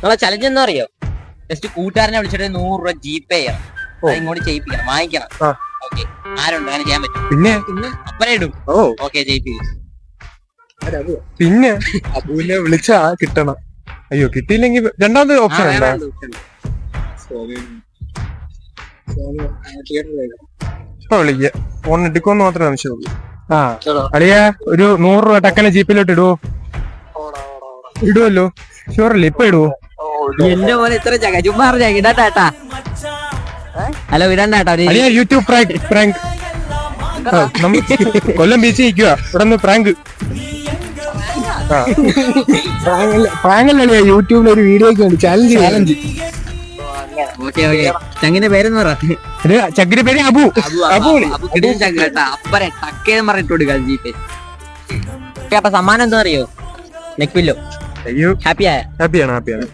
നമ്മളെ ചലഞ്ച് എന്താ അറിയോ? ജസ്റ്റ് കൂട്ടുകാരനെ വിളിച്ചിട്ട് 100 രൂപ ജിപേ ചെയ്യണം, ഇങ്ങോട്ട് ചെയ്യിപ്പിക്കണം, വാങ്ങിക്കണം. ഓക്കെ, ആരുണ്ട് അങ്ങനെ ചെയ്യാൻ പറ്റും? പിന്നെ അപ്പനെ ഇടും. ഓക്കെ, ജയിപ്പിക്കും. പിന്നെ അബുവിനെ വിളിച്ചാ കിട്ടണം. അയ്യോ, കിട്ടിയില്ലെങ്കിൽ രണ്ടാമത്തെ ഓപ്ഷൻ എന്താ? വിളിക്ക ഫോൺ എടുക്കുമെന്ന് മാത്രമേ സംശയമുള്ളൂ. അളിയ ഒരു 100 രൂപ ടക്കനെ ജീപ്പിലോട്ട് ഇടുവല്ലോ? ഷുവറല്ലേ? ഇപ്പൊ ഇടുവോ? എന്റെ പോലെ ഇത്ര ചുമ്മാ ഇടാട്ടാ. ഹലോ, ഇടണ്ടാട്ടാ. അളിയ യൂട്യൂബ് പ്രാങ്ക്. കൊല്ലം ബീച്ച് നിൽക്കുക, ഇവിടെ നിന്ന് പ്രാങ്ക്. പ്രാങ്കല്ലേ യൂട്യൂബിൽ ഒരു വീഡിയോക്ക് വേണ്ടി ചാലഞ്ച്. ചങ്ങിന്റെ പേരെന്ന് പറ. ചക്കിന്റെ പേര് അബു. അപ്പറെ ടക്കേന്ന് പറഞ്ഞിട്ട് കൊടുക്കാം ജീപ്പേ. അപ്പൊ സമ്മാനം എന്താ അറിയോ? Neck pillow. അയ്യോ, ഹാപ്പിയാണ്. ഹാപ്പിയാണ്.